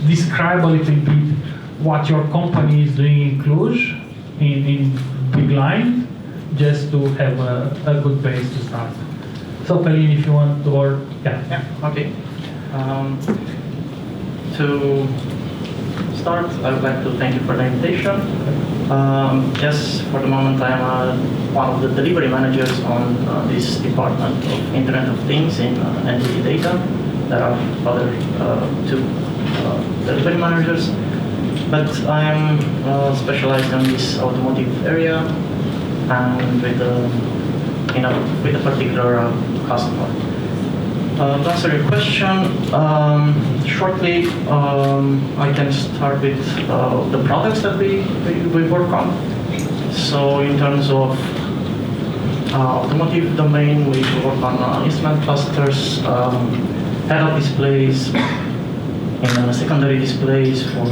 describe a little bit what your company is doing in Cluj, in big line, just to have a good base to start. So Călin, if you want to, or yeah, okay. To start, I would like to thank you for the invitation. Yes, for the moment I am one of the delivery managers on this department of Internet of Things in entity data. There are other two delivery managers, but I am specialized in this automotive area and with a particular customer. To answer your question, shortly, I can start with the products that we work on. So in terms of automotive domain, we work on instrument clusters, head-up displays, in secondary displays for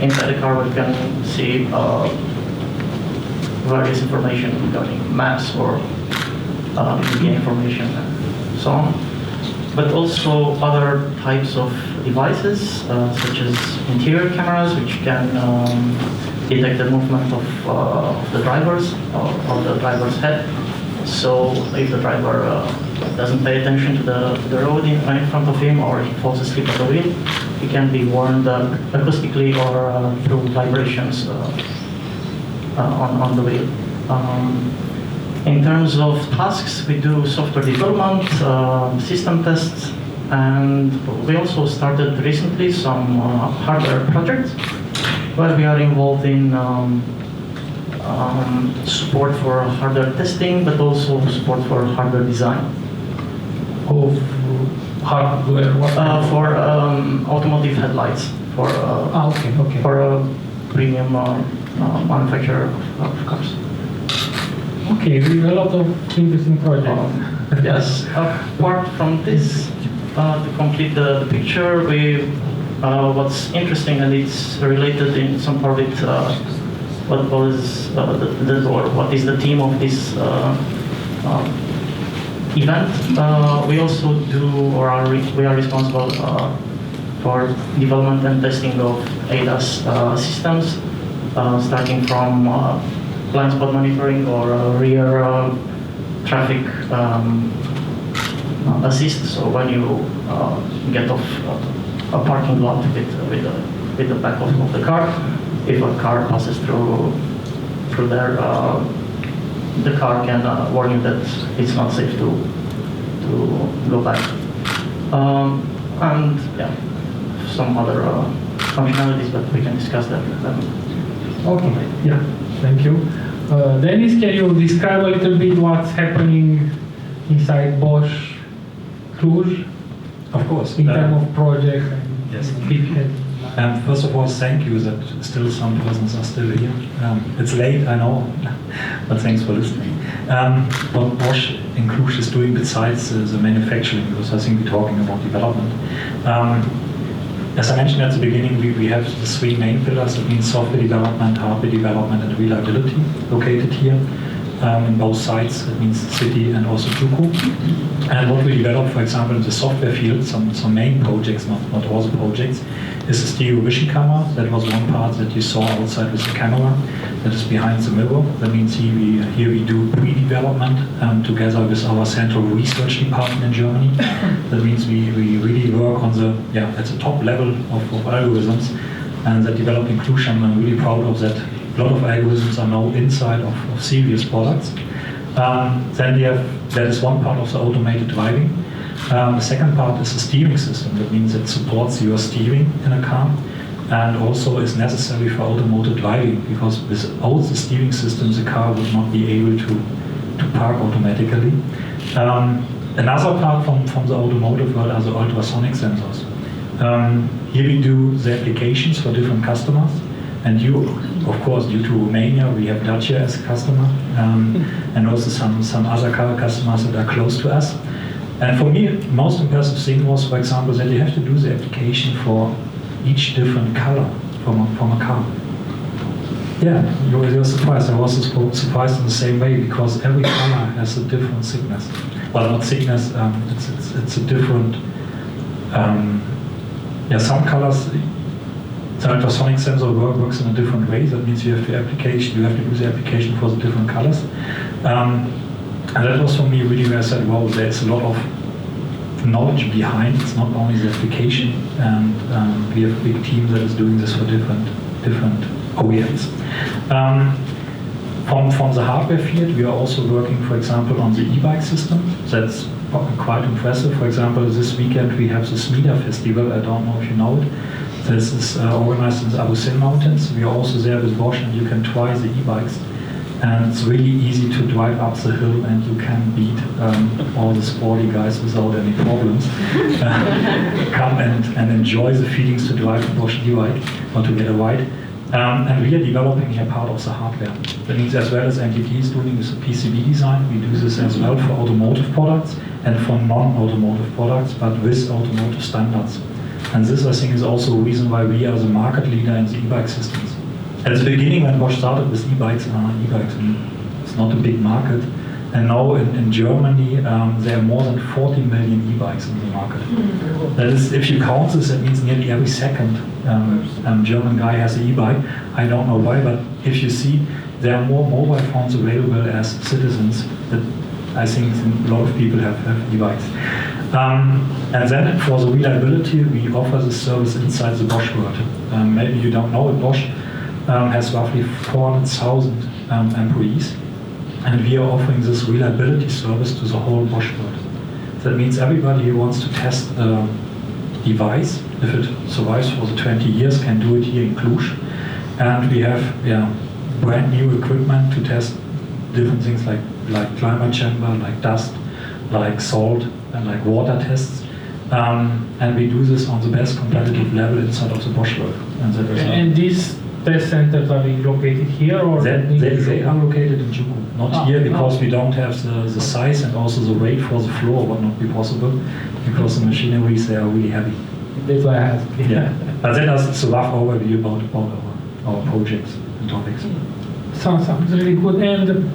inside the car we can see various information regarding maps or media information and so on. But also other types of devices, such as interior cameras, which can detect the movement of the drivers or the driver's head. So if the driver doesn't pay attention to the road in front of him, or he falls asleep at the wheel, he can be warned acoustically or through vibrations on the wheel. In terms of tasks, we do software development, system tests, and we also started recently some hardware projects where we are involved in support for hardware testing, but also support for hardware design. Of hardware? For automotive headlights, for for a premium manufacturer of cars. Okay, a lot of interesting projects. Yes. Apart from this, to complete the picture, what's interesting, and it's related in some part with what was what is the theme of this event. We also do, or we are responsible for development and testing of ADAS systems, starting from blind spot monitoring or rear traffic assist. So when you get off a parking lot with the back of the car, if a car passes through there, the car can warn you that it's not safe to go back. And yeah, some other functionalities, but we can discuss that. Okay, yeah, thank you. Dennis, can you describe a little bit what's happening inside Bosch Cluj? Of course. In terms of project and yes. big head. First of all, thank you that still some persons are still here. It's late, I know, but thanks for listening. What Bosch in Cluj is doing besides the manufacturing, because I think we're talking about development. As I mentioned at the beginning, we have the three main pillars. That means software development, hardware development, and reliability located here in both sites. That means city and also Juku. And what we develop, for example, in the software field, some main projects, not all the projects, is a stereo vision camera. That was one part that you saw outside with the camera that is behind the mirror. That means here we do pre-development together with our central research department in Germany. That means we really work on at the top level of algorithms, and that developed in Cluj. I'm really proud of that. A lot of algorithms are now inside of serious products. Then that is one part of the automated driving. The second part is the steering system. That means it supports your steering in a car, and also is necessary for automotive driving, because without the steering system the car would not be able to park automatically. Another part from the automotive world are the ultrasonic sensors. Here we do the applications for different customers, and of course, due to Romania, we have Dacia as a customer, and also some other car customers that are close to us. And for me, most impressive thing was, for example, that you have to do the application for each different color from a car. Yeah, you're surprised. I was surprised in the same way, because every color has a different thickness. Well, not thickness, it's a different Some colors, the ultrasonic sensor works in a different way. That means you have to use the application for the different colors. And that was for me really where I said, wow, there's a lot of knowledge behind. It's not only the application, and we have a big team that is doing this for different OEMs. From the hardware field, we are also working, for example, on the e-bike system. That's quite impressive. For example, this weekend we have the Smida Festival. I don't know if you know it. This is organized in the Abu Sin Mountains. We are also there with Bosch, and you can try the e-bikes. And it's really easy to drive up the hill, and you can beat all the sporty guys without any problems. Come and enjoy the feelings to drive a Bosch e-bike or to get a ride. And we are developing here part of the hardware. That means as well as NTT is doing with the PCB design, we do this as well for automotive products and for non-automotive products, but with automotive standards. And this, I think, is also a reason why we are the market leader in the e-bike systems. At the beginning, when Bosch started with e-bikes, it's not a big market. And now in Germany, there are more than 40 million e-bikes in the market. That is, if you count this, that means nearly every second German guy has an e-bike. I don't know why, but if you see, there are more mobile phones available as citizens. That I think a lot of people have e-bikes. And then for the reliability, we offer the service inside the Bosch world. Maybe you don't know it, Bosch has roughly 400,000 employees. And we are offering this reliability service to the whole Bosch world. That means everybody who wants to test a device, if it survives for the 20 years, can do it here in Cluj. And we have brand new equipment to test different things like climate chamber, like dust, like salt, and like water tests. And we do this on the best competitive level inside of the Bosch world. And these test centers are located here, or they are located in Juku, not here, because we don't have the size and also the weight for the floor would not be possible, because the machineries, they are really heavy. That's why I asked. Yeah, but that is a rough overview about our projects and topics. Sounds really good. And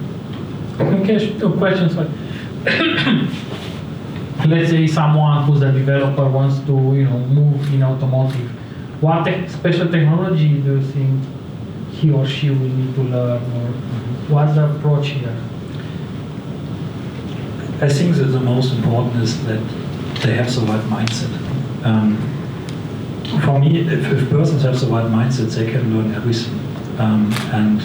questions like, let's say someone who's a developer wants to move in automotive. What special technology do you think he or she will need to learn, or what's the approach here? I think that the most important is that they have the right mindset. For me, if persons have the right mindset, they can learn everything. And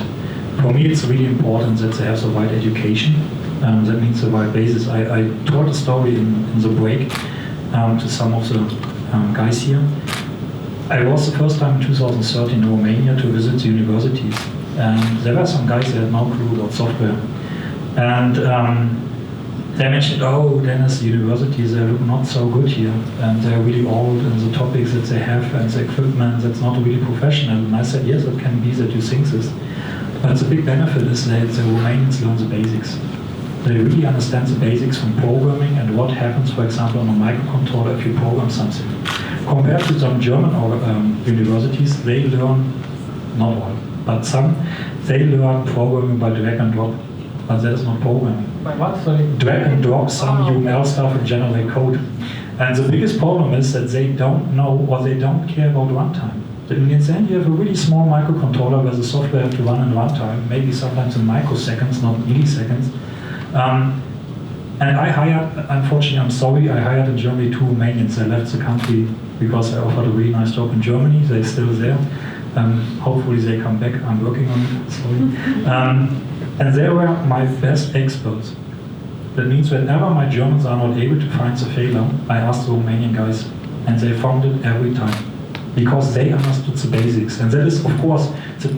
for me, it's really important that they have the right education. That means the right basis. I told a story in the break to some of the guys here. I was the first time in 2013 in Romania to visit the universities, and there were some guys that had no clue about software. And they mentioned, oh, Dennis, the universities, they look not so good here, and they're really old, and the topics that they have and the equipment, that's not really professional. And I said, yes, it can be that you think this, but the big benefit is that the Romanians learn the basics. They really understand the basics from programming and what happens, for example, on a microcontroller if you program something. Compared to some German universities, they learn, not all, but some, they learn programming by drag and drop, but that is not programming. By what, sorry? Drag and drop some UML stuff and generate code. And the biggest problem is that they don't know or they don't care about runtime. In the end, you have a really small microcontroller where the software has to run in runtime, maybe sometimes in microseconds, not milliseconds. And I hired, unfortunately, I'm sorry, I hired in Germany 2 Romanians. They left the country because I offered a really nice job in Germany. They're still there. Hopefully they come back. I'm working on it, sorry. And they were my best experts. That means whenever my Germans are not able to find the failure, I ask the Romanian guys, and they found it every time. Because they understood the basics. And that is, of course,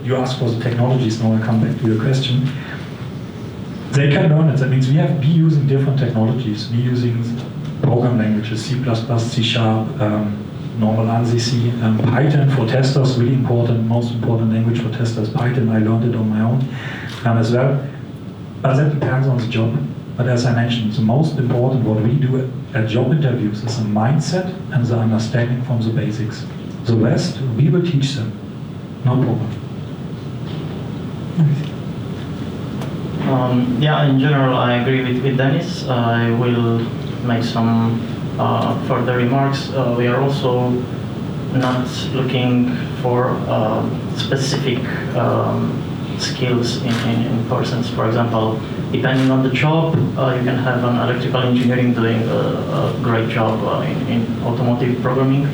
you ask for the technologies, now I come back to your question. They can learn it. That means we have be using different technologies. We're using program languages, C++, C#, normal ANSI C, Python for testers, really important, most important language for testers. Python, I learned it on my own as well. But that depends on the job. But as I mentioned, the most important what we do at job interviews is a mindset and the understanding from the basics. The rest, we will teach them. No problem. Yeah, in general, I agree with Dennis. I will make some further remarks, we are also not looking for specific skills in persons. For example, depending on the job, you can have an electrical engineering doing a great job in automotive programming.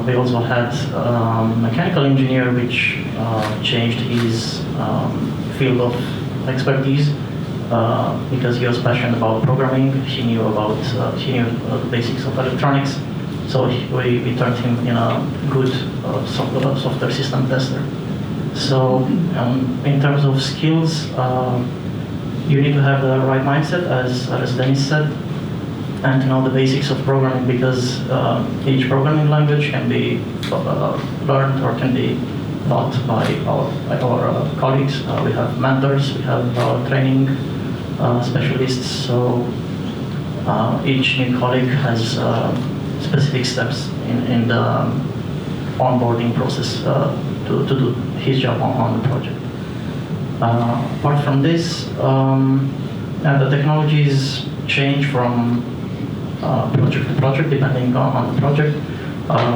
We also had a mechanical engineer which changed his field of expertise because he was passionate about programming. He knew the basics of electronics. So we turned him in a good software system tester. So in terms of skills, you need to have the right mindset, as Dennis said, and to know the basics of programming, because each programming language can be learned or can be taught by our colleagues. We have mentors, we have training specialists, so each new colleague has specific steps in the onboarding process to do his job on the project. Apart from this, the technologies change from project to project depending on the project.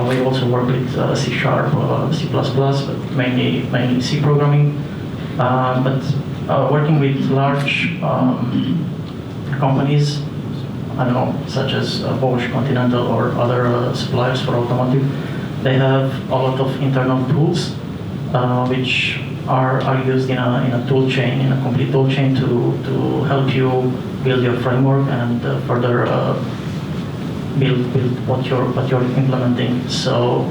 We also work with C#, C++, but mainly C programming. But working with large companies, I don't know, such as Bosch, Continental, or other suppliers for automotive, they have a lot of internal tools which are used in a tool chain, in a complete tool chain to help you build your framework and further build what you're implementing. So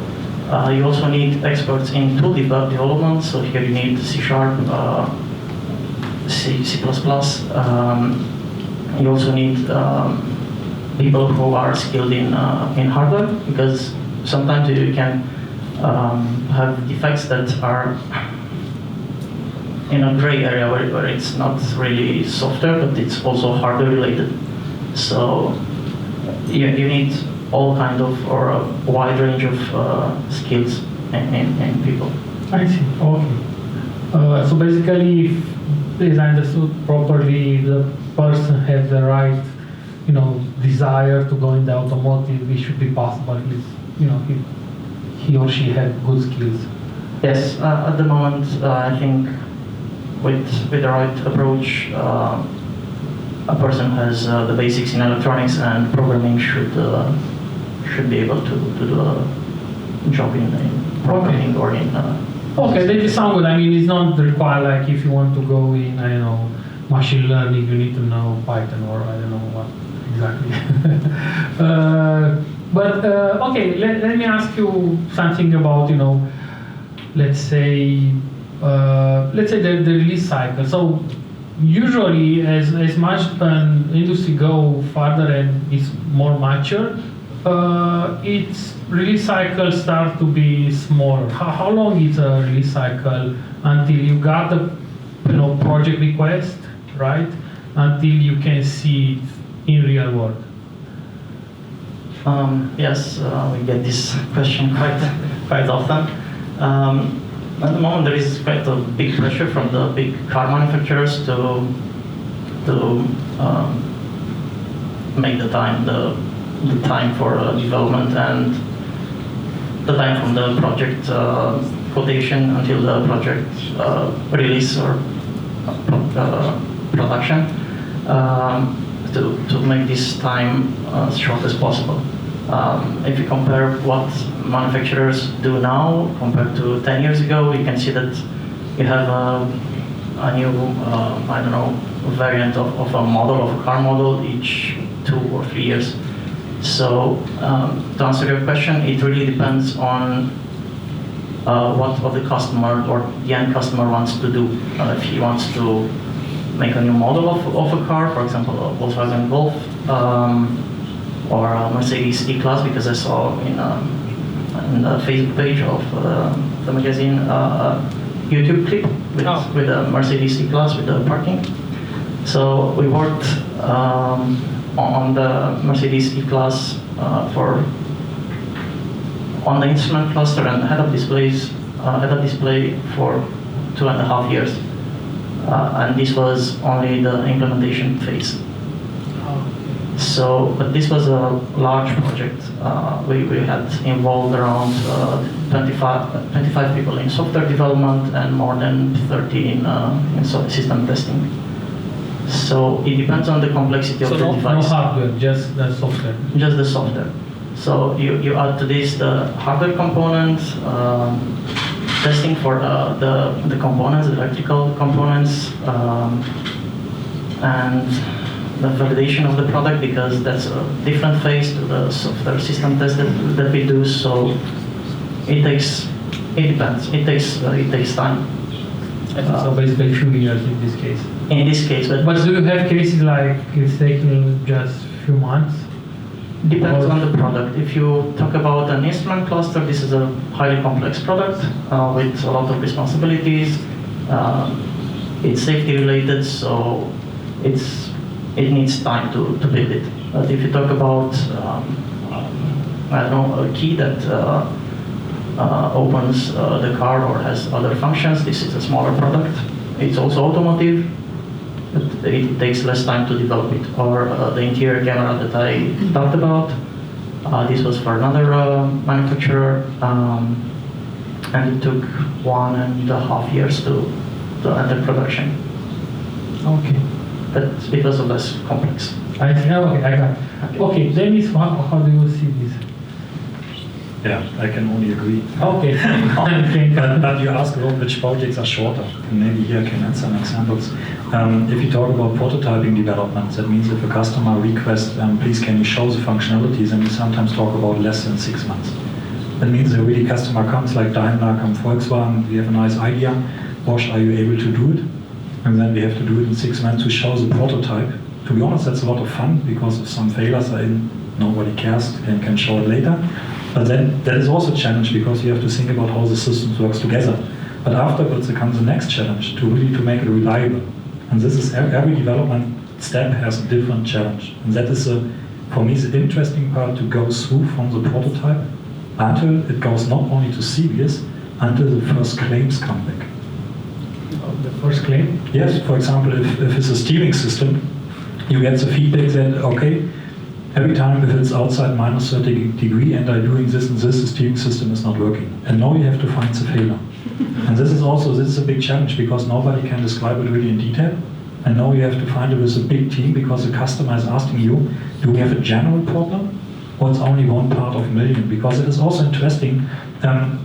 you also need experts in tool development. So here you need C#, C++. You also need people who are skilled in hardware, because sometimes you can have defects that are in a gray area where it's not really software, but it's also hardware related. So you need all kind of, or a wide range of skills in people. I see. Okay. So basically, if I understood properly, the person has the right, desire to go in the automotive. It should be possible. He or she have good skills. Yes. At the moment, I think with the right approach, a person has the basics in electronics and programming should be able to do a job in programming or in. Okay, they sound good. I mean, it's not required like if you want to go in, I don't know, machine learning, you need to know Python or I don't know what exactly. Okay, let me ask you something about, let's say the release cycle. So usually as much an industry go further and is more mature, its release cycle start to be smaller. How long is a release cycle until you got the project request, right? Until you can see it in real world? Yes, we get this question quite often. At the moment, there is quite a big pressure from the big car manufacturers to make the time for development and the time from the project quotation until the project release or production to make this time as short as possible. If you compare what manufacturers do now compared to 10 years ago, you can see that you have a new, variant of a model, of a car model each 2 or 3 years. So to answer your question, it really depends on what the customer or the end customer wants to do. If he wants to make a new model of a car, for example, a Volkswagen Golf, or a Mercedes E-Class, because I saw in the Facebook page of the magazine YouTube clip with a Mercedes E-Class with the parking. So we worked on the Mercedes E-Class on the instrument cluster and head-up display for 2.5 years. And this was only the implementation phase. So, but this was a large project. We had involved around 25 people in software development and more than 30 in system testing. So it depends on the complexity of the device. No hardware, just the software. Just the software. So you add to this the hardware component, testing for the components, the electrical components, and the validation of the product, because that's a different phase to the software system test that we do. So it depends. It takes time. So basically a few years in this case. In this case, but do you have cases like it's taking just a few months? Depends on the product. If you talk about an instrument cluster, this is a highly complex product with a lot of responsibilities. It's safety related, so it needs time to build it. But if you talk about, I don't know, a key that opens the car or has other functions, this is a smaller product. It's also automotive, but it takes less time to develop it. Or the interior camera that I talked about, this was for another manufacturer, and it took 1.5 years to enter production. Okay. But it was less complex. I see. Okay, I got it. Okay, Dennis, how do you see this? Yeah, I can only agree. Okay. but you ask about which projects are shorter. And maybe here I can add some examples. If you talk about prototyping development, that means if a customer requests, please can you show the functionalities, and we sometimes talk about less than 6 months. That means the really customer comes, like Daimler, come Volkswagen, we have a nice idea. Bosch, are you able to do it? And then we have to do it in 6 months to show the prototype. To be honest, that's a lot of fun, because if some failures are in, nobody cares and can show it later. But then that is also a challenge, because you have to think about how the systems works together. But afterwards there comes the next challenge, to make it reliable. And this is every development step has a different challenge. And that is, for me, the interesting part, to go through from the prototype until it goes not only to series, until the first claims come back. The first claim? Yes, for example, if it's a steering system, you get the feedback that, okay, every time if it's outside minus 30 degree and I'm doing this and this, the steering system is not working. And now you have to find the failure. And this is a big challenge, because nobody can describe it really in detail. And now you have to find it with a big team, because the customer is asking you, do we have a general problem, or it's only one part of a million? Because it is also interesting,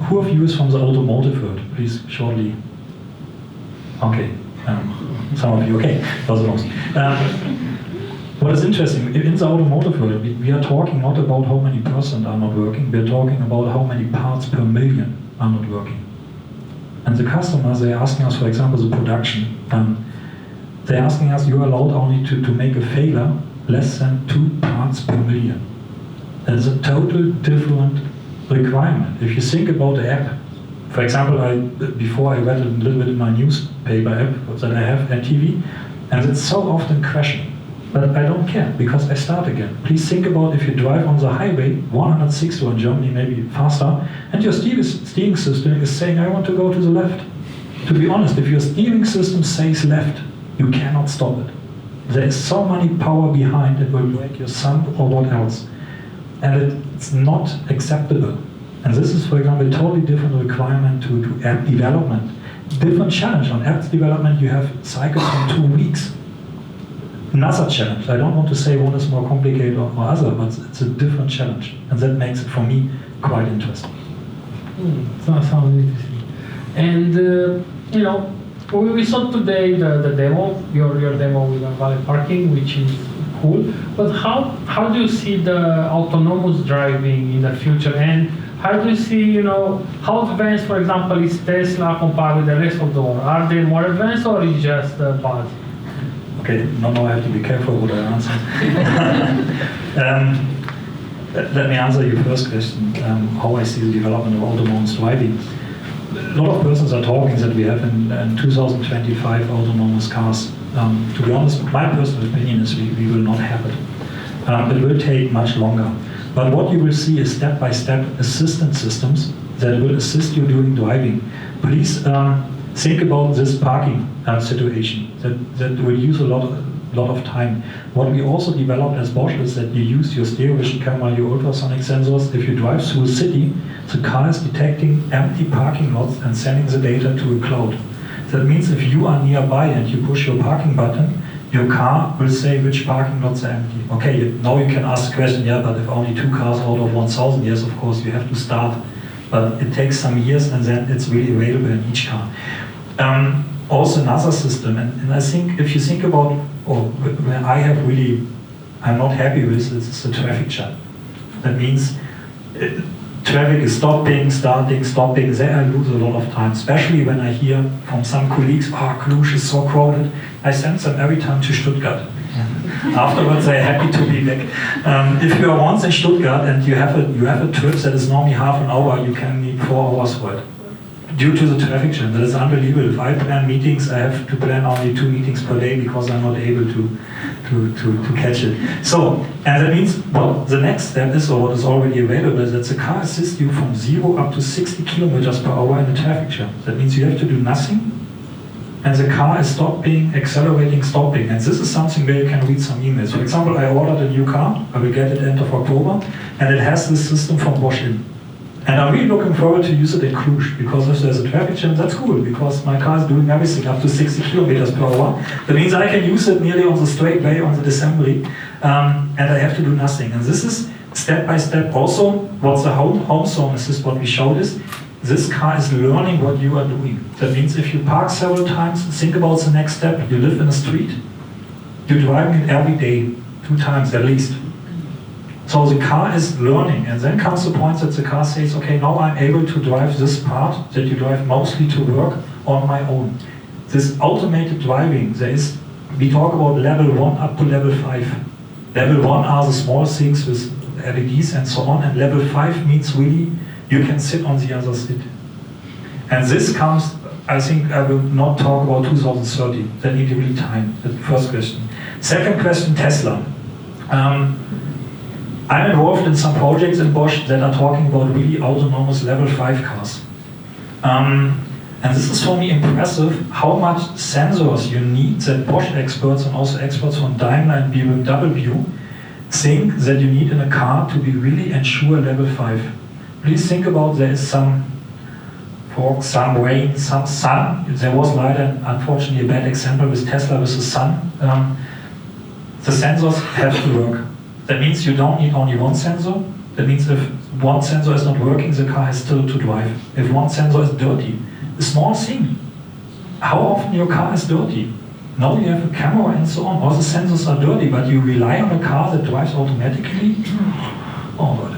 who of you is from the automotive world? Please, shortly. Okay, some of you, okay, that's the most. What is interesting, in the automotive world, we are talking not about how many % are not working, we are talking about how many parts per million are not working. And the customers, they are asking us, for example, the production, they're asking us, you are allowed only to make a failure less than 2 parts per million. That is a total different requirement. If you think about the app, for example, before I read a little bit in my newspaper app that I have at TV, and it's so often crashing. But I don't care, because I start again. Please think about if you drive on the highway, 160 in Germany, maybe faster, and your steering system is saying, I want to go to the left. To be honest, if your steering system says left, you cannot stop it. There is so many power behind it will break your thumb or what else. And it's not acceptable. And this is, for example, a totally different requirement to app development. Different challenge. On apps development, you have cycles from 2 weeks. Another challenge. I don't want to say one is more complicated or other, but it's a different challenge. And that makes it, for me, quite interesting. Sounds interesting. And, we saw today the demo, your demo with valet parking, which is cool. But how do you see the autonomous driving in the future? And how do you see, how advanced, for example, is Tesla compared with the rest of the world? Are they more advanced, or is just a buzz? Okay, now I have to be careful what I answer. Let me answer your first question, how I see the development of autonomous driving. A lot of persons are talking that we have in 2025 autonomous cars. To be honest, my personal opinion is we will not have it. It will take much longer. But what you will see is step-by-step assistance systems that will assist you during driving. Please think about this parking situation that will use a lot lot of time. What we also developed as Bosch is that you use your stereo vision camera, your ultrasonic sensors. If you drive through a city, the car is detecting empty parking lots and sending the data to a cloud. That means if you are nearby and you push your parking button, your car will say which parking lots are empty. Okay, now you can ask the question, yeah, but if only 2 cars out of 1,000, yes, of course, you have to start. But it takes some years and then it's really available in each car. Also another system, and I think if you think about, where I'm not happy with, it's the traffic jam. That means traffic is stopping, starting, stopping. There I lose a lot of time, especially when I hear from some colleagues, Cluj is so crowded. I send them every time to Stuttgart. Afterwards, they're happy to be back. If you are once in Stuttgart and you have a trip that is normally half an hour, you can need 4 hours for it. Due to the traffic jam, that is unbelievable. If I plan meetings, I have to plan only 2 meetings per day because I'm not able to catch it. So, and that means the next step is, or what is already available, is that the car assists you from 0 up to 60 kilometers per hour in a traffic jam. That means you have to do nothing, and the car is stopping, accelerating, stopping. And this is something where you can read some emails. For example, I ordered a new car, I will get it end of October, and it has this system from Bosch in. And I'm really looking forward to use it in Cluj, because if there's a traffic jam, that's cool, because my car is doing everything up to 60 kilometers per hour. That means I can use it nearly on the straight way, on the assembly, and I have to do nothing. And this is step by step also what the home zone assist, what we showed is, this car is learning what you are doing. That means if you park several times, think about the next step. You live in a street, you're driving it every day, 2 times at least. So the car is learning, and then comes the point that the car says, okay, now I'm able to drive this part that you drive mostly to work on my own. This automated driving, we talk about level 1 up to level 5. Level 1 are the small things with LEDs and so on, and level 5 means really you can sit on the other seat. And this comes, I think I will not talk about 2030, that need really time, the first question. Second question, Tesla. I'm involved in some projects in Bosch that are talking about really autonomous level 5 cars. And this is for me impressive how much sensors you need that Bosch experts and also experts from Daimler and BMW think that you need in a car to be really ensure level 5. Please think about there is some fog, some rain, some sun. There was later, unfortunately, a bad example with Tesla with the sun. The sensors have to work. That means you don't need only one sensor. That means if one sensor is not working, the car has still to drive. If one sensor is dirty, a small thing. How often your car is dirty? Now you have a camera and so on. All the sensors are dirty, but you rely on a car that drives automatically. Oh God.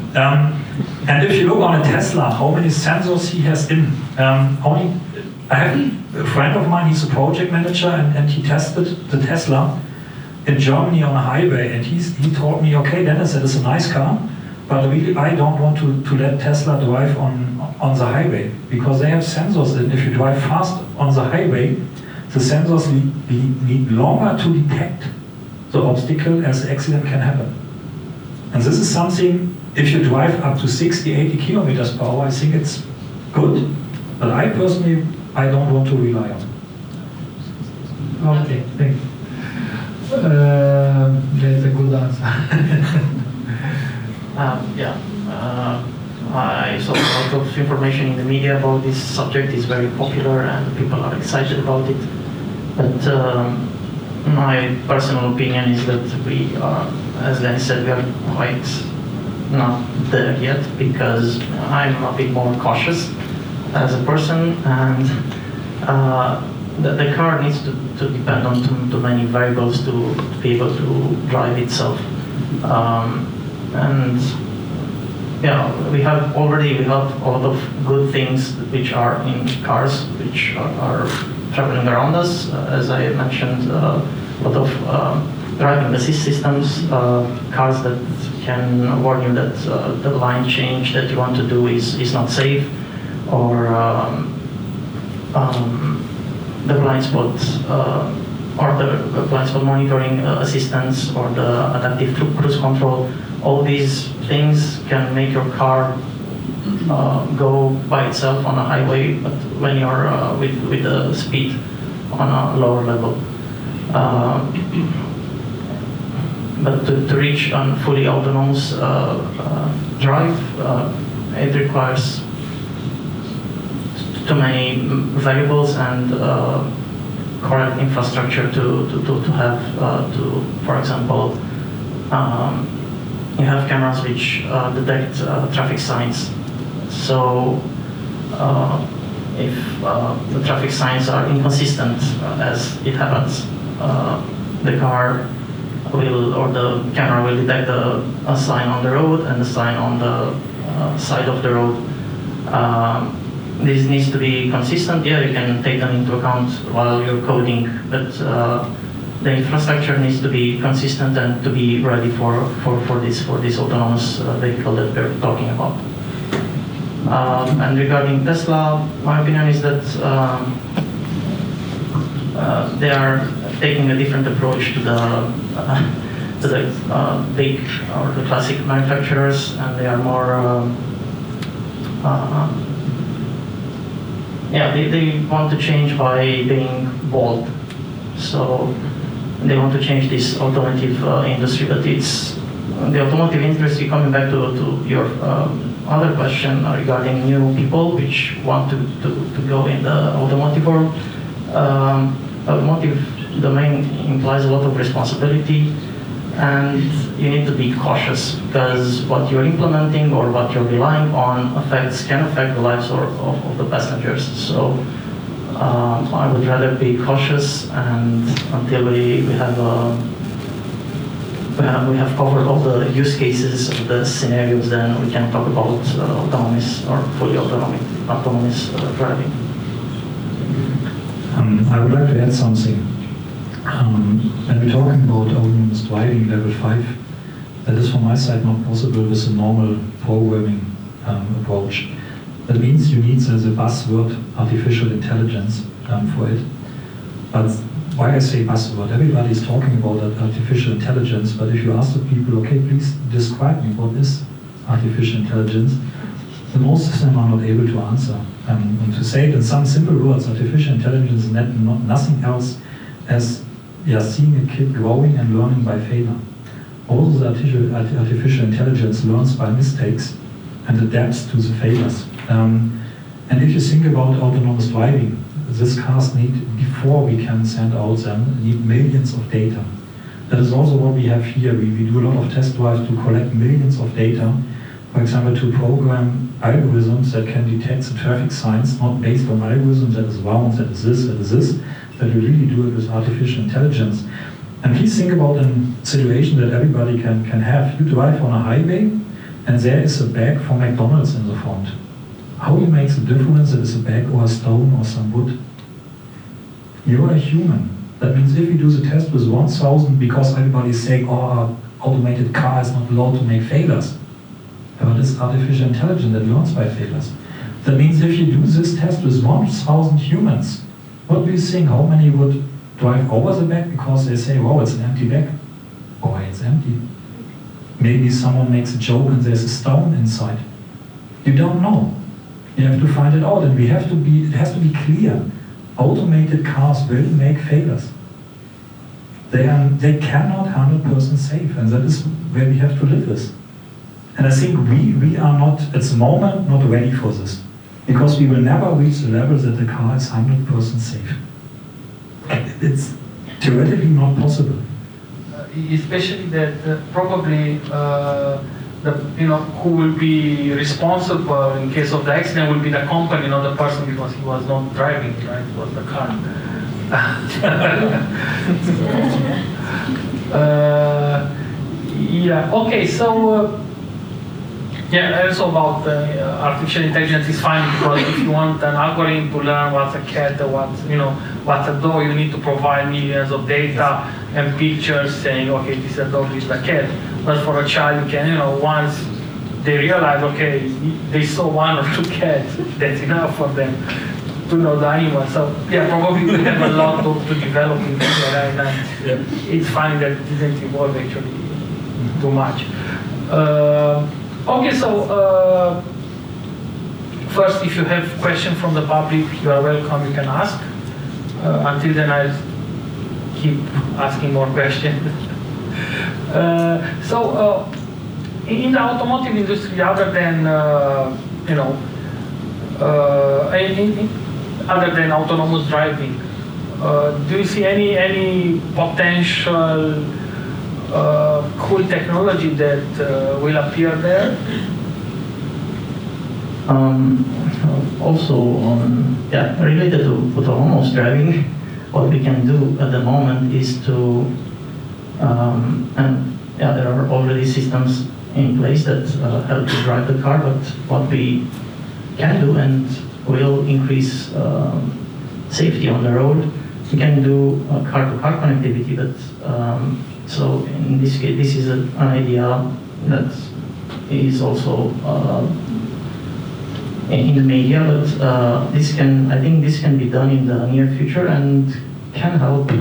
And if you look on a Tesla, how many sensors he has in? I have a friend of mine, he's a project manager, and he tested the Tesla in Germany on a highway, and he told me, okay, Dennis, that is a nice car, but really I don't want to let Tesla drive on the highway, because they have sensors that if you drive fast on the highway, the sensors need longer to detect the obstacle as the accident can happen. And this is something, if you drive up to 60, 80 kilometers per hour, I think it's good, but I personally, I don't want to rely on. Okay, thank you. That's a good answer. I saw a lot of information in the media about this subject. It's very popular and people are excited about it. But my personal opinion is that we are, as Lenny said, we are quite not there yet, because I'm a bit more cautious as a person, and the car needs to depend on too many variables to be able to drive itself. And yeah, we have a lot of good things which are in cars, which are traveling around us. As I mentioned, a lot of driving assist systems, cars that can warn you that the line change that you want to do is not safe, or the blind spot or the blind spot monitoring assistance, or the adaptive cruise control. All these things can make your car go by itself on a highway, but when you're with the speed on a lower level. but to reach a fully autonomous drive, it requires too many variables and correct infrastructure to have, for example, you have cameras which detect traffic signs. So if the traffic signs are inconsistent, as it happens, the car will, or the camera will detect a sign on the road and a sign on the side of the road. This needs to be consistent. Yeah, you can take them into account while you're coding, but the infrastructure needs to be consistent and to be ready for this autonomous vehicle that we're talking about. And regarding Tesla, my opinion is that they are taking a different approach to the big or the classic manufacturers, and they are more. They want to change by being bold. So they want to change this automotive industry, but it's the automotive industry, coming back to your other question regarding new people which want to go in the automotive world. Automotive domain implies a lot of responsibility, and you need to be cautious, because what you're implementing or what you're relying on can affect the lives of the passengers. So I would rather be cautious, and until we have covered all the use cases of the scenarios, then we can talk about autonomous or fully autonomous driving. I would like to add something. When we're talking about autonomous driving level 5, that is from my side not possible with a normal programming approach. That means you need the buzzword artificial intelligence for it. But why I say buzzword, everybody is talking about artificial intelligence, but if you ask the people, okay, please describe me what is artificial intelligence, the most of them are not able to answer. And to say it in some simple words, artificial intelligence is nothing else as seeing a kid growing and learning by failure. Also, artificial intelligence learns by mistakes and adapts to the failures. And if you think about autonomous driving, these cars need, before we can send out them, need millions of data. That is also what we have here. We do a lot of test drives to collect millions of data, for example, to program algorithms that can detect the traffic signs, not based on algorithms that is round, that is this, that we really do it with artificial intelligence. And please think about a situation that everybody can have. You drive on a highway, and there is a bag from McDonald's in the front. How it makes a difference that it's a bag or a stone or some wood? You are a human. That means if you do the test with 1,000, because everybody is saying, oh, automated car is not allowed to make failures. But it's artificial intelligence that learns by failures. That means if you do this test with 1,000 humans, what do you think? How many would drive over the bag because they say, wow, it's an empty bag? Oh, it's empty. Maybe someone makes a joke and there's a stone inside. You don't know. You have to find it out, and it has to be clear. Automated cars will make failures. They cannot 100% safe, and that is where we have to live with. And I think we are not, at the moment, not ready for this. Because we will never reach the level that the car is 100% safe. It's theoretically not possible. Especially that probably who will be responsible in case of the accident will be the company, not the person, because he was not driving, right? It was the car. Okay, so also about artificial intelligence is fine, because if you want an algorithm to learn what's a cat or what's a dog, you need to provide millions of data and pictures saying, okay, this is a dog, this is a cat. But for a child, you can, once they realize, okay, they saw one or two cats, that's enough for them to know the animal. So probably we have a lot to develop in this area, and it's fine that it didn't evolve actually too much. Okay, so first, if you have questions from the public, you are welcome, you can ask. Until then, I'll keep asking more questions. In the automotive industry, other than other than autonomous driving, do you see any potential cool technology that will appear there? Also, related to autonomous driving, what we can do at the moment is to, there are already systems in place that help you drive the car, but what we can do and will increase safety on the road, we can do car-to-car connectivity, but so in this case, this is an idea that is also in the media, but I think this can be done in the near future and can help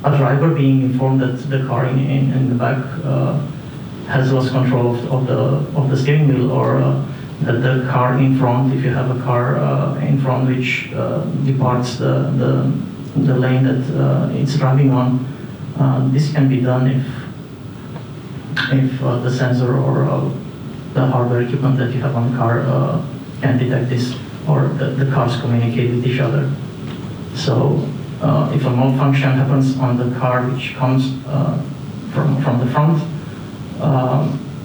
a driver being informed that the car in the back has lost control of the steering wheel, or that the car in front, if you have a car in front which departs the lane that it's driving on, this can be done if the sensor or the hardware equipment that you have on the car can detect this, or the cars communicate with each other. So if a malfunction happens on the car which comes from the front,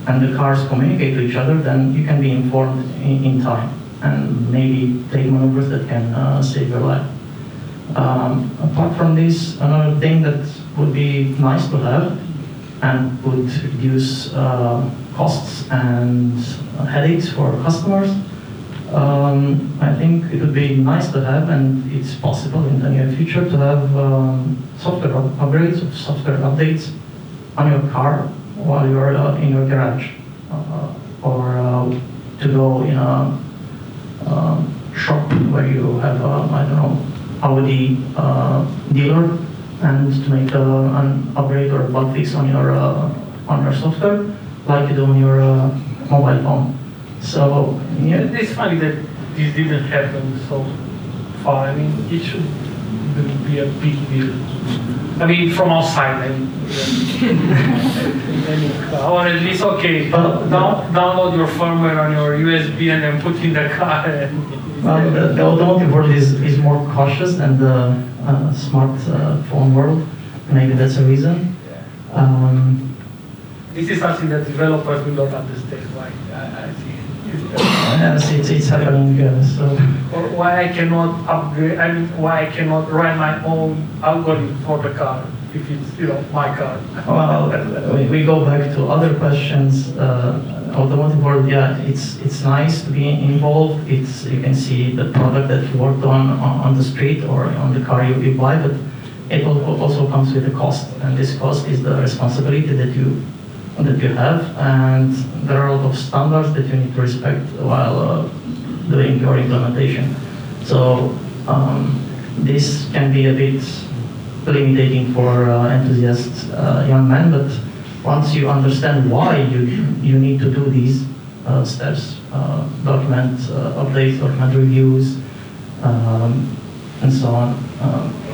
and the cars communicate to each other, then you can be informed in time and maybe take maneuvers that can save your life. Apart from this, another thing that would be nice to have and would reduce costs and headaches for customers, I think it would be nice to have, and it's possible in the near future, to have software upgrades, software updates on your car while you're in your garage, or to go in a shop where you have Audi dealer, and to make an upgrade or a bug fix on your software, like you do on your mobile phone. So it's funny that this didn't happen so far. I mean, it should be a big deal. I mean, from outside, or at least, okay, download your firmware on your USB and then put in the car. Well, the automotive world is more cautious than the smartphone world. Maybe that's a reason. This is something that developers will not understand. Why I see. Yes, it's happening. So. Or why I cannot upgrade? I mean, why I cannot write my own algorithm for the car if it's my car? Well, we go back to other questions. Automotive world, it's nice to be involved. You can see the product that you worked on the street or on the car you buy, but it also comes with a cost, and this cost is the responsibility that you have, and there are a lot of standards that you need to respect while doing your implementation. So this can be a bit limiting for enthusiast young men, but once you understand why you need to do these steps, document updates, document reviews, and so on.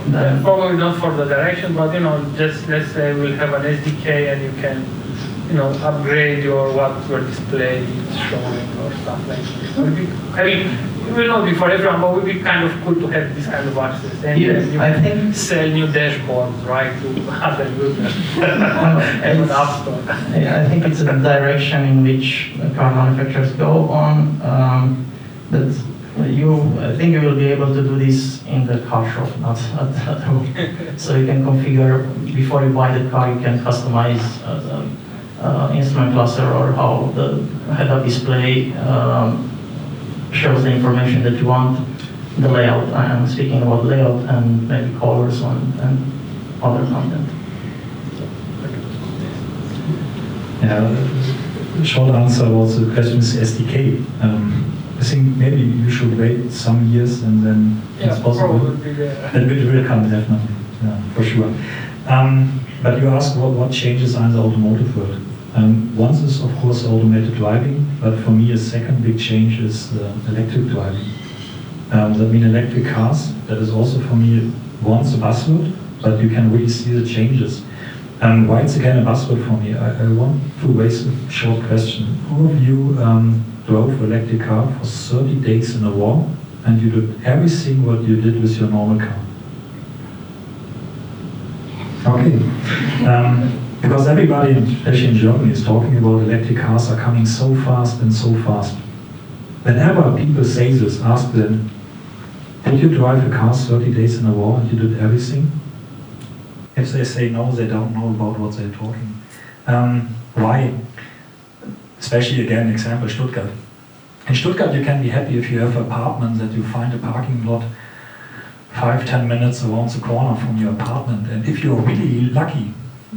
Then probably not for the direction, but just let's say we'll have an SDK and you can upgrade what your display is showing or stuff like this. I mean, it will not be for everyone, but it would be kind of cool to have this kind of access. And then I think sell new dashboards, right, to other users and an app store. Yeah, I think it's a direction in which car manufacturers go on. I think you will be able to do this in the car shop, not at home. So you can configure, before you buy the car, you can customize instrument cluster, or how the head-up display shows the information that you want, the layout. I'm speaking about layout and maybe colors and other content. Yeah, the short answer was the question is SDK. I think maybe you should wait some years and then it's possible. Probably, That will come, definitely, for sure. But you asked what changes are in the automotive world. One is, of course, automated driving, but for me, a second big change is electric driving. That means electric cars. That is also, for me, once a buzzword, but you can really see the changes. And why it's again a buzzword for me, I want to raise a short question. Who of you drove an electric car for 30 days in a row and you did everything what you did with your normal car? Okay. Because everybody, especially in Germany, is talking about electric cars are coming so fast and so fast. Whenever people say this, ask them, did you drive a car 30 days in a row and you did everything? If they say no, they don't know about what they're talking. Why? Especially again, example Stuttgart. In Stuttgart you can be happy if you have an apartment that you find a parking lot 5-10 minutes around the corner from your apartment. And if you're really lucky,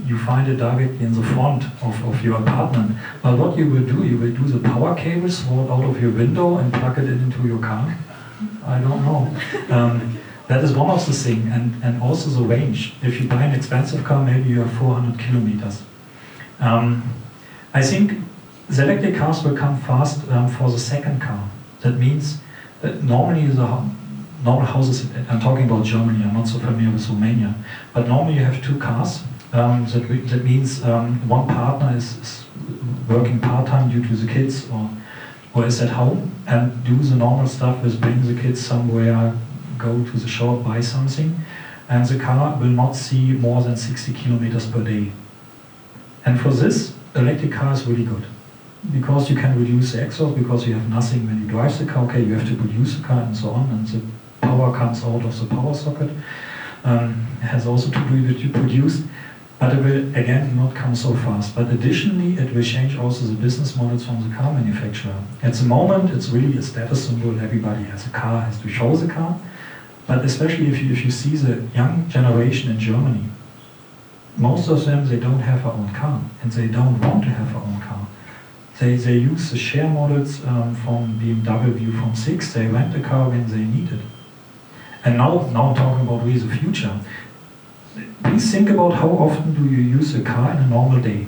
you find it directly in the front of your apartment. But what you will do the power cables roll out of your window and plug it into your car? I don't know. That is one of the things, and also the range. If you buy an expensive car, maybe you have 400 kilometers. I think the electric cars will come fast for the second car. That means that normally normal houses, I'm talking about Germany, I'm not so familiar with Romania, but normally you have two cars. That means one partner is working part-time due to the kids or is at home and do the normal stuff with bring the kids somewhere, go to the shop, buy something, and the car will not see more than 60 kilometers per day. And for this, electric car is really good. Because you can reduce the exhaust, because you have nothing when you drive the car, okay, you have to produce the car and so on, and the power comes out of the power socket. It has also to do with you produce, but it will again not come so fast. But additionally, it will change also the business models from the car manufacturer. At the moment, it's really a status symbol. Everybody has a car, has to show the car. But especially if you see the young generation in Germany, most of them, they don't have their own car, and they don't want to have their own car. They use the share models from BMW, from 6, they rent a car when they need it. And now I'm talking about really the future. Please think about how often do you use a car in a normal day.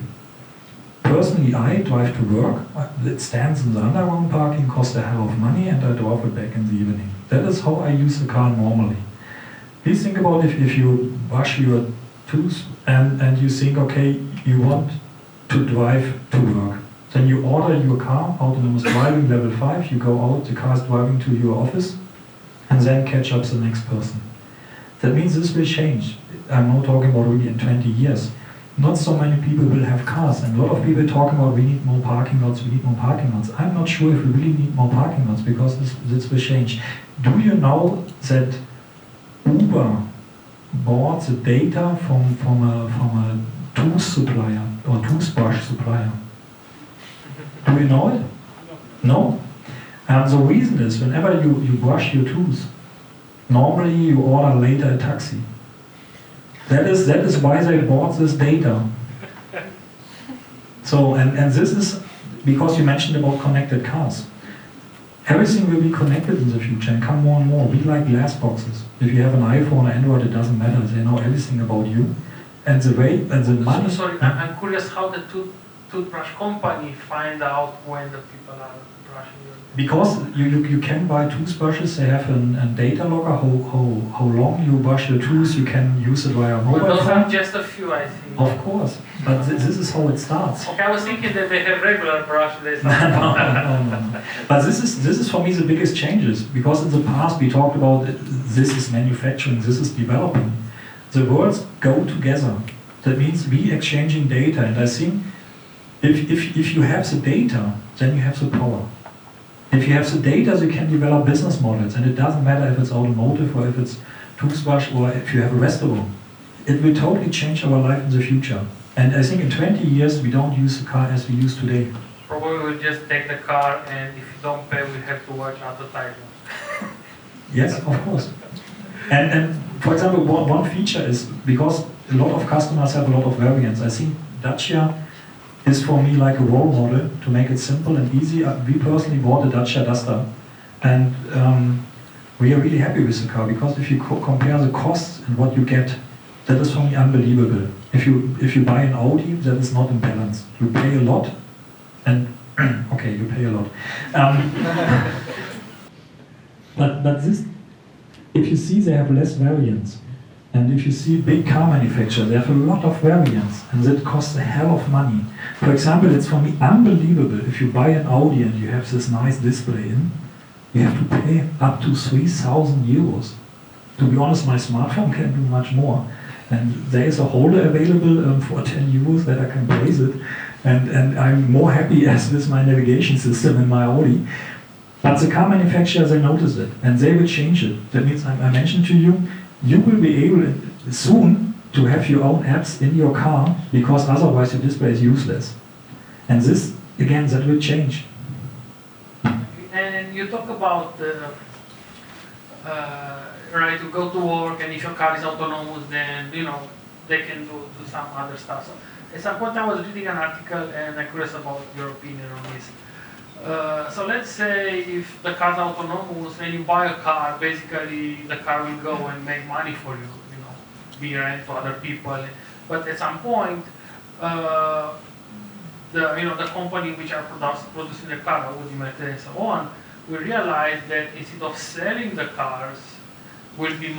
Personally, I drive to work, it stands in the underground parking, costs a hell of money, and I drive it back in the evening. That is how I use the car normally. Please think about if you brush your tooth and you think, okay, you want to drive to work. Then you order your car, autonomous driving level 5, you go out, the car is driving to your office, and then catch up the next person. That means this will change. I'm not talking about really in 20 years. Not so many people will have cars, and a lot of people talk about we need more parking lots, we need more parking lots. I'm not sure if we really need more parking lots because this will change. Do you know that Uber bought the data from a tooth supplier or toothbrush supplier? Do you know it? No? The reason is whenever you brush your tooth, normally you order later a taxi. That is why they bought this data. So, and this is because you mentioned about connected cars. Everything will be connected in the future and come more and more. We like glass boxes. If you have an iPhone or Android, it doesn't matter. They know everything about you. And the way and the money. Sorry, I'm curious how the toothbrush company find out when the people are brushing your teeth. Because you can buy toothbrushes, they have a data logger, how long you brush your tooth, you can use it via mobile phone. But those are just a few, I think. Of course, but this is how it starts. Okay, I was thinking that they have regular brush. No. But this is for me the biggest changes, because in the past we talked about this is manufacturing, this is developing. The worlds go together. That means we exchanging data, and I think if you have the data, then you have the power. If you have the data, you can develop business models, and it doesn't matter if it's automotive or if it's toothbrush or if you have a restaurant. It will totally change our life in the future. And I think in 20 years, we don't use the car as we use today. Probably we'll just take the car, and if you don't pay, we have to watch advertisements. Yes, of course. And for example, one feature is, because a lot of customers have a lot of variants, I think Dacia is for me like a role model to make it simple and easy. We personally bought a Dacia Duster, and we are really happy with the car, because if you compare the costs and what you get, that is for me unbelievable. If you buy an Audi, that is not in balance. You pay a lot, and okay, you pay a lot. But this, if you see they have less variants, And if you see big car manufacturers, they have a lot of variants, and that costs a hell of money. For example, it's for me unbelievable, if you buy an Audi and you have this nice display in, you have to pay up to 3,000 euros. To be honest, my smartphone can do much more. And there is a holder available for 10 euros that I can place it. And I'm more happy as with my navigation system in my Audi. But the car manufacturers, they notice it, and they will change it. That means, I mentioned to you, you will be able soon to have your own apps in your car, because otherwise your display is useless. And this, again, that will change. And you talk about right, to go to work, and if your car is autonomous, then they can do some other stuff. So at some point I was reading an article, and I'm curious about your opinion on this. So let's say if the car's autonomous and you buy a car, basically the car will go and make money for you, be rent to other people. But at some point, the company which are producing the car, Audi, Mercedes, and so on, will realize that instead of selling the cars, will be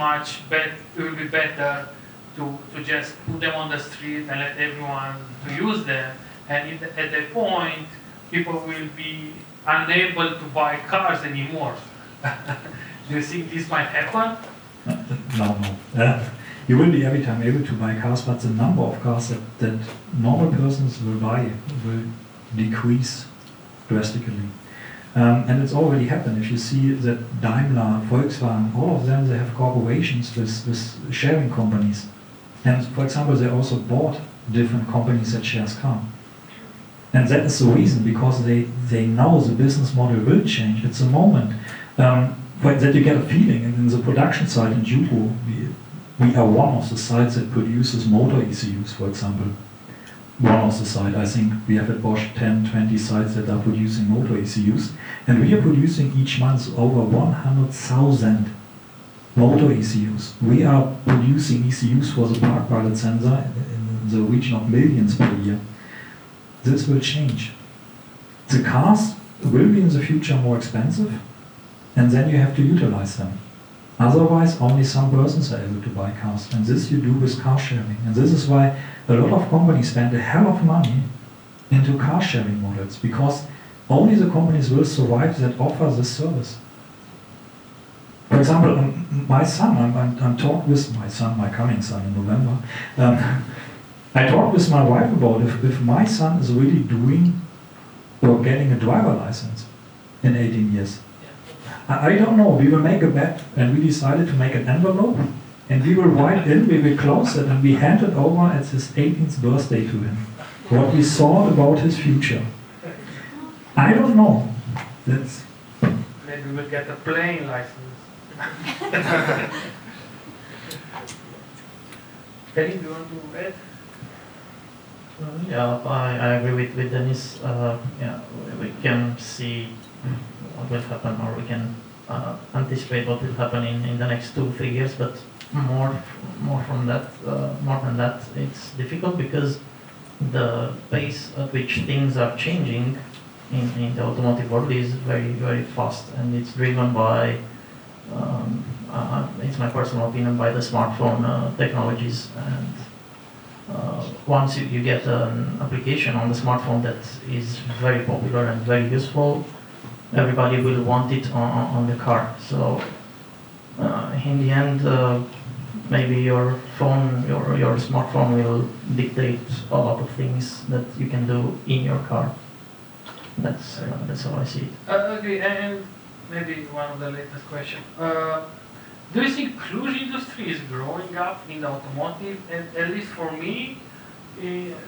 better to just put them on the street and let everyone to use them. And at that point, people will be unable to buy cars anymore. Do you think this might happen? No. You will be every time able to buy cars, but the number of cars that normal persons will buy will decrease drastically. And it's already happened. If you see that Daimler, Volkswagen, all of them, they have corporations with sharing companies. And for example, they also bought different companies that shares car. And that is the reason, because they know the business model will change. It's a moment that you get a feeling. And in the production site in Juko, we are one of the sites that produces motor ECUs, for example. One of the sites. I think we have at Bosch 10, 20 sites that are producing motor ECUs. And we are producing each month over 100,000 motor ECUs. We are producing ECUs for the park pilot sensor in the region of millions per year. This will change. The cars will be in the future more expensive, and then you have to utilize them. Otherwise, only some persons are able to buy cars, and this you do with car sharing. And this is why a lot of companies spend a hell of money into car sharing models, because only the companies will survive that offer this service. For example, my son, I'm talking with my son, my coming son in November. I talked with my wife about if my son is really doing or getting a driver license in 18 years. I don't know, we will make a bet, and we decided to make an envelope, and we will write in, we will close it, and we hand it over at his 18th birthday to him. What we thought about his future. I don't know. Maybe we'll get a plane license. Călin, do you want to add? Yeah, I agree with Dennis. We can see what will happen, or we can anticipate what will happen in the next 2-3 years. But more than that, it's difficult, because the pace at which things are changing in the automotive world is very, very fast, and it's driven by, it's my personal opinion, by the smartphone technologies. And once you get an application on the smartphone that is very popular and very useful, everybody will want it on the car. So in the end, maybe your phone, your smartphone will dictate a lot of things that you can do in your car. That's how I see it. Okay, and maybe one of the latest questions. Do you think Cluj industry is growing up in the automotive? And at least for me,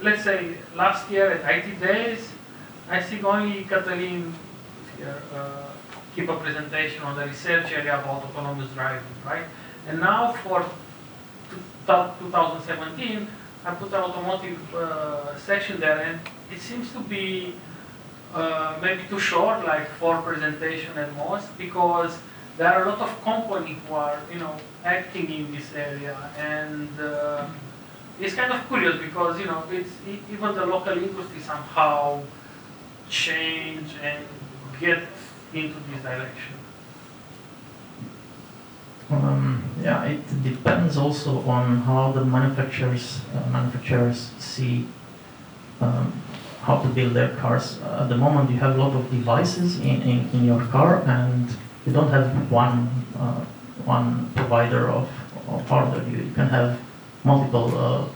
let's say last year at IT Days, I think only Călin keep a presentation on the research area about autonomous driving, right? And now for 2017, I put an automotive section there, and it seems to be maybe too short, like 4 presentations at most, because there are a lot of companies who are, acting in this area, and it's kind of curious because, it's even the local industry somehow change and get into this direction. Yeah, it depends also on how the manufacturers see how to build their cars. At the moment, you have a lot of devices in your car, and you don't have one provider of hardware. You can have multiple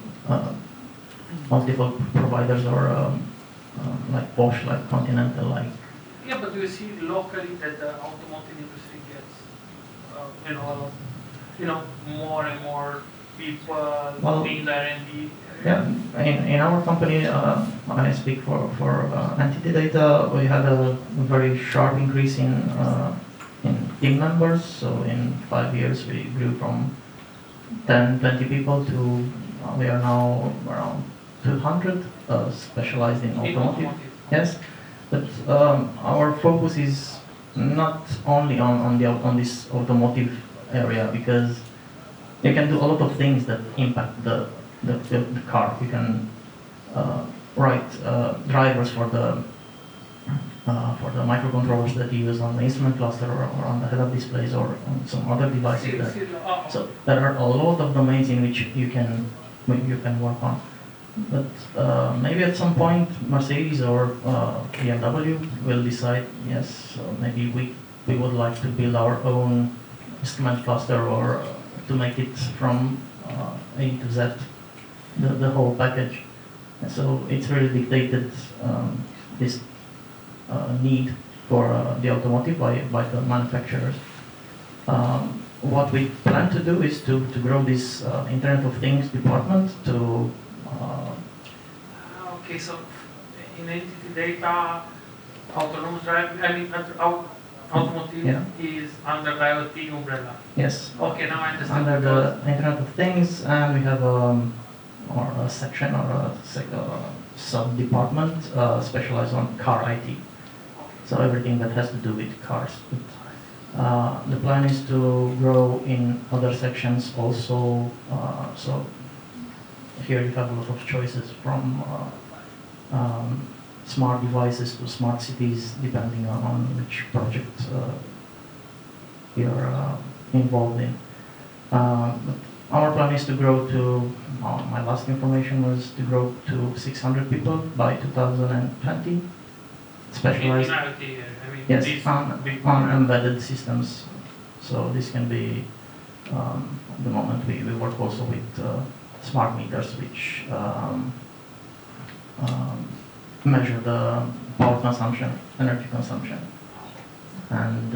providers, or like Bosch, like Continental, like. Yeah, but you see locally that the automotive industry gets, more and more people in the R&D. Yeah, in our company, I speak for entity data. We had a very sharp increase in team members. So in 5 years, we grew from 10-20 people to we are now around 200, specialized in automotive. Yes, but our focus is not only on this automotive area, because you can do a lot of things that impact the car. You can write drivers for the microcontrollers that you use on the instrument cluster, or on the head-up displays, or on some other devices. So there are a lot of domains in which you can work on. But maybe at some point Mercedes or BMW will decide, yes, so maybe we would like to build our own instrument cluster, or to make it from A to Z, the whole package. And so it's really dictated, this need for the automotive by the manufacturers. What we plan to do is to grow this Internet of Things department to. Okay, so in entity data, autonomous driving, automotive is under the IoT umbrella. Yes. Okay, now I understand. Under the Internet of Things, and we have a section, or a sub-department specialized on car IT. So everything that has to do with cars. But, the plan is to grow in other sections also. So here you have a lot of choices, from smart devices to smart cities, depending on which project you're involved in. But our plan is to grow to, my last information was to grow to 600 people by 2020. Specialized, yes, on embedded systems. So this can be, at the moment we work also with smart meters, which measure the power consumption, energy consumption. And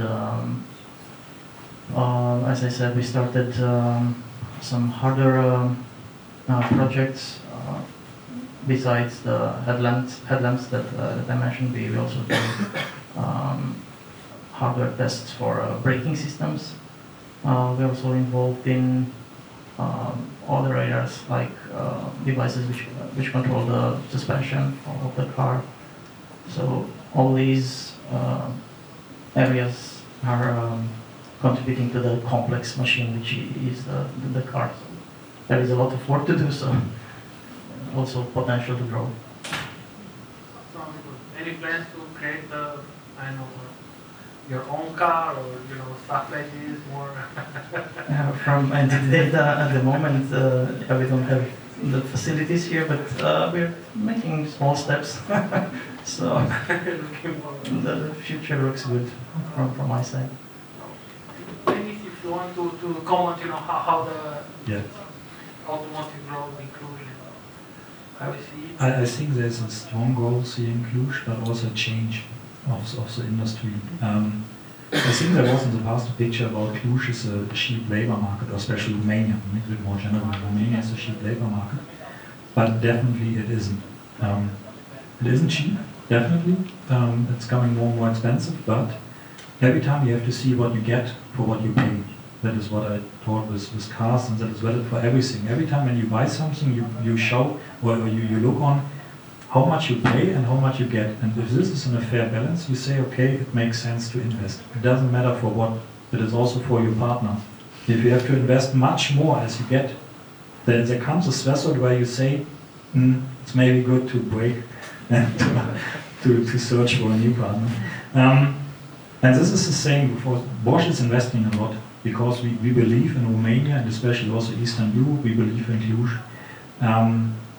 as I said, we started some harder projects. Besides the headlamps that I mentioned, we also do hardware tests for braking systems. We're also involved in other areas, like devices which control the suspension of the car. So all these areas are contributing to the complex machine which is the car. So there is a lot of work to do, so also potential to grow. Any plans to create your own car, or stuff like this more? From entity data at the moment, we don't have the facilities here, but we're making small steps. So the future looks good from my side. Maybe if you want to comment, how the automotive growth in Cluj, how you see it? I think there's a strong growth here in Cluj, but also a change of the industry. I think there was in the past a picture about Cluj as a cheap labor market, or especially Romania, a bit more generally. Romania is a cheap labor market, but definitely it isn't. It isn't cheap, definitely. It's becoming more and more expensive, but every time you have to see what you get for what you pay. That is what I taught with cars, and that is valid for everything. Every time when you buy something, you show, or you look on how much you pay and how much you get. And if this is in a fair balance, you say, okay, it makes sense to invest. It doesn't matter for what, it is also for your partner. If you have to invest much more as you get, then there comes a threshold where you say, it's maybe good to break and to search for a new partner. And this is the same for Bosch is investing a lot because we believe in Romania and especially also Eastern Europe, we believe in Cluj.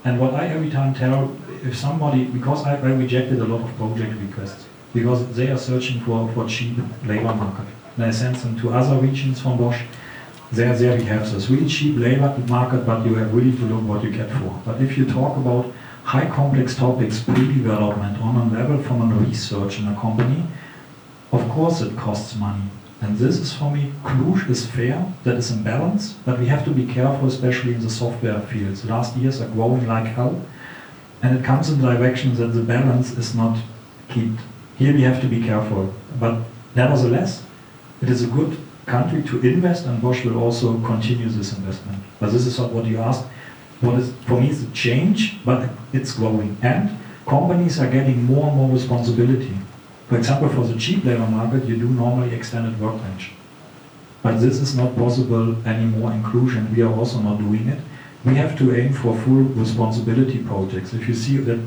And what I every time tell, if somebody, because I rejected a lot of project requests, because they are searching for cheap labor market. And I send them to other regions from Bosch. There we have this really cheap labor market, but you have really to look what you get for. But if you talk about high complex topics, pre-development on a level from a research in a company, of course it costs money. And this is for me, Cluj is fair, that is in balance, but we have to be careful, especially in the software fields. Last years are growing like hell, and it comes in directions that the balance is not kept. Here we have to be careful, but nevertheless, it is a good country to invest, and Bosch will also continue this investment. But this is not what you asked. What is, for me, is a change, but it's growing. And companies are getting more and more responsibility. For example, for the cheap labor market, you do normally extended workbench. But this is not possible anymore in Cluj, and we are also not doing it. We have to aim for full responsibility projects. If you see that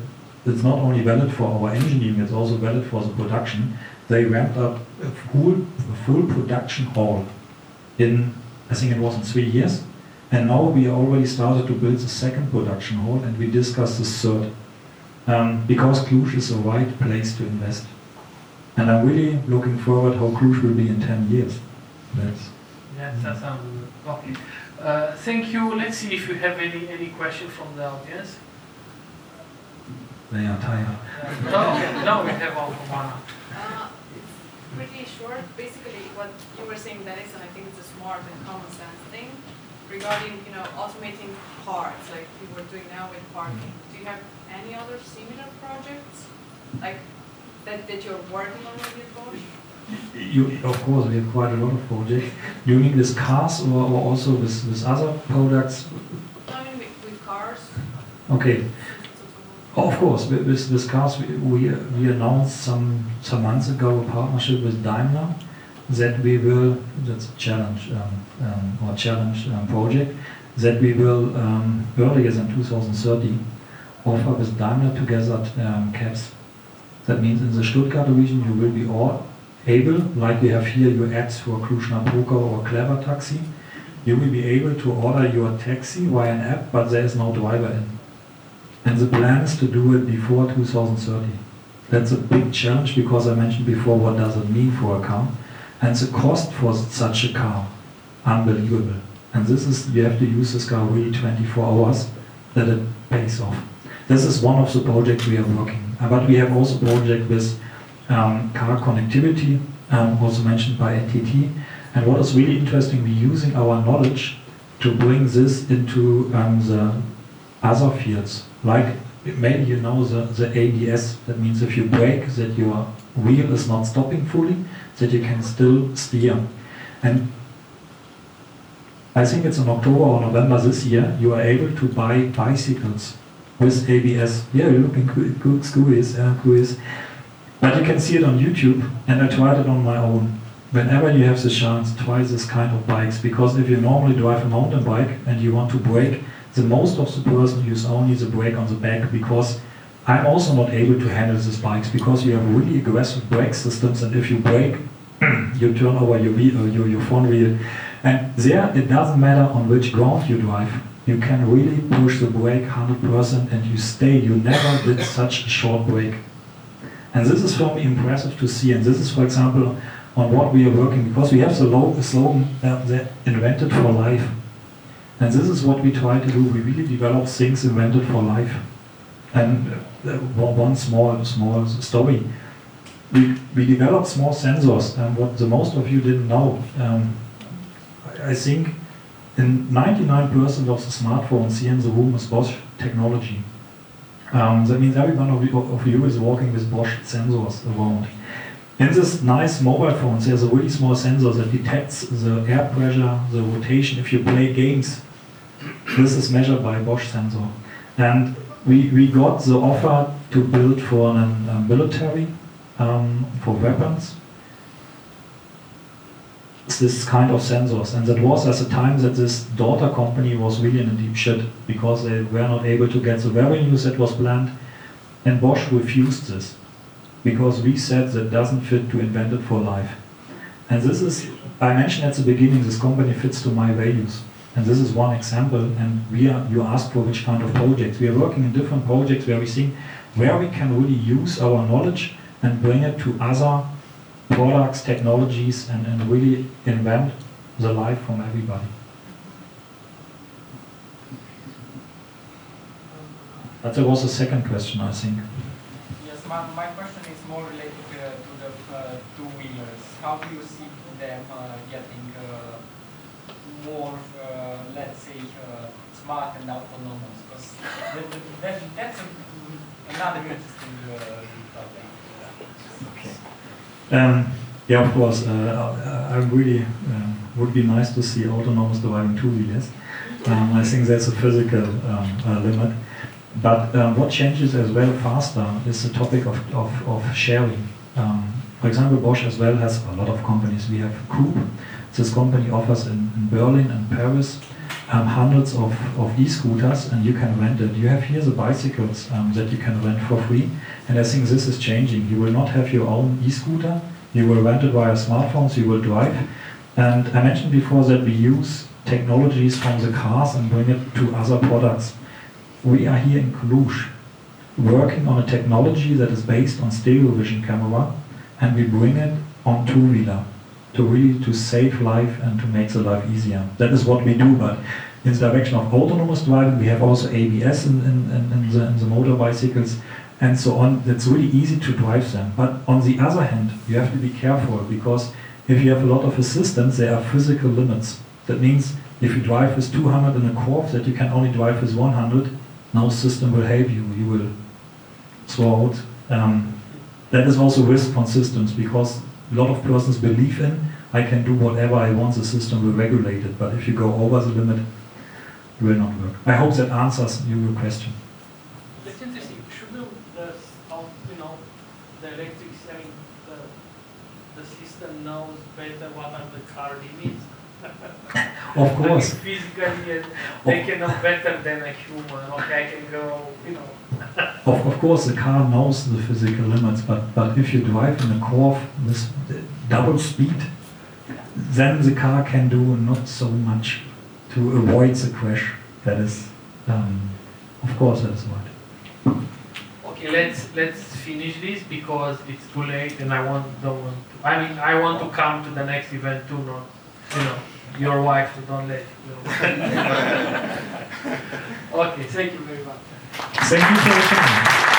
it's not only valid for our engineering, it's also valid for the production. They ramped up a full production hall in, I think it was in 3 years. And now we already started to build the second production hall, and we discussed the third. Because Cluj is the right place to invest. And I'm really looking forward how Cluj will be in 10 years. Yes, that sounds good. Okay. Thank you. Let's see if you have any question from the audience. They are tired. No, we have one from Anna. Pretty short. Basically, what you were saying, Dennis, and I think it's a smart and common sense thing regarding, automating parts, like you were doing now with parking. Do you have any other similar projects, like that you're working on with Bosch? Of course, we have quite a lot of projects. You mean with cars or also with other products? I mean, with cars. Okay. Oh, of course, with cars, we announced some months ago a partnership with Daimler that we will, that's a challenge project, that we will earlier than 2030 offer with Daimler together cabs. That means in the Stuttgart region you will be all able, like we have here your apps for Cluj-Napoca or Clever Taxi, you will be able to order your taxi via an app, but there is no driver in. And the plan is to do it before 2030. That's a big challenge because I mentioned before what does it mean for a car. And the cost for such a car, unbelievable. And this is, you have to use this car really 24 hours that it pays off. This is one of the projects we are working. But we have also a project with car connectivity, also mentioned by NTT. And what is really interesting, we're using our knowledge to bring this into the other fields. Like maybe you know the ABS, that means if you brake that your wheel is not stopping fully, that you can still steer. And I think it's in October or November this year, you are able to buy bicycles with ABS. Yeah, you're looking good, Cluj. But you can see it on YouTube, and I tried it on my own. Whenever you have the chance, try this kind of bikes, because if you normally drive a mountain bike and you want to brake, the most of the person use only the brake on the back, because I'm also not able to handle these bikes, because you have really aggressive brake systems, and if you brake, you turn over your front wheel. And there, it doesn't matter on which ground you drive. You can really push the brake 100% and you stay. You never did such a short brake. And this is for me impressive to see. And this is, for example, on what we are working, because we have the slogan invented for life. And this is what we try to do. We really develop things invented for life. And one small story. We developed small sensors, and what the most of you didn't know, I think in 99% of the smartphones here in the room is Bosch technology. That means every one of you is working with Bosch sensors around. In this nice mobile phones, there's a really small sensor that detects the air pressure, the rotation. If you play games, this is measured by a Bosch sensor. And we got the offer to build for a military, for weapons, this kind of sensors. And that was at the time that this daughter company was really in a deep shit, because they were not able to get the revenues that was planned. And Bosch refused this, because we said that doesn't fit to invent it for life. And this is, I mentioned at the beginning this company fits to my values. And this is one example, and you asked for which kind of projects. We are working in different projects where we think where we can really use our knowledge and bring it to other products, technologies, and really invent the life from everybody. But there was a second question, I think. Yes, my question is more related to the two-wheelers. How do you see them getting more, let's say, smart and autonomous? Because that's another interesting topic. Okay. Yeah, of course. I really would be nice to see autonomous driving two-wheelers. I think that's a physical limit. But what changes as well faster is the topic of sharing. For example, Bosch as well has a lot of companies. We have Coupe. This company offers in Berlin and Paris hundreds of e-scooters, and you can rent it. You have here the bicycles that you can rent for free, and I think this is changing. You will not have your own e-scooter. You will rent it via smartphones. You will drive. And I mentioned before that we use technologies from the cars and bring it to other products. We are here in Cluj working on a technology that is based on stereo vision camera, and we bring it on two-wheeler to save life and to make the life easier. That is what we do, but in the direction of autonomous driving, we have also ABS in the motor bicycles and so on. It's really easy to drive them. But on the other hand, you have to be careful, because if you have a lot of assistance, there are physical limits. That means if you drive with 200 in a curve, that you can only drive with 100, no system will help you. You will throw out. That is also risk on systems, because a lot of persons believe in, I can do whatever I want, the system will regulate it. But if you go over the limit, it will not work. I hope that answers your question. That's interesting. Shouldn't the electric, I mean, the system knows better what are the car limits? Of course. I mean, physically, they can know better than a human. Okay, I can go, Of course, the car knows the physical limits, but if you drive in a curve with double speed, then the car can do not so much to avoid the crash. That is, of course, that's right. Okay, let's finish this because it's too late, and I want to come to the next event too, not your wife, so don't let Okay, thank you very much. Thank you for your time.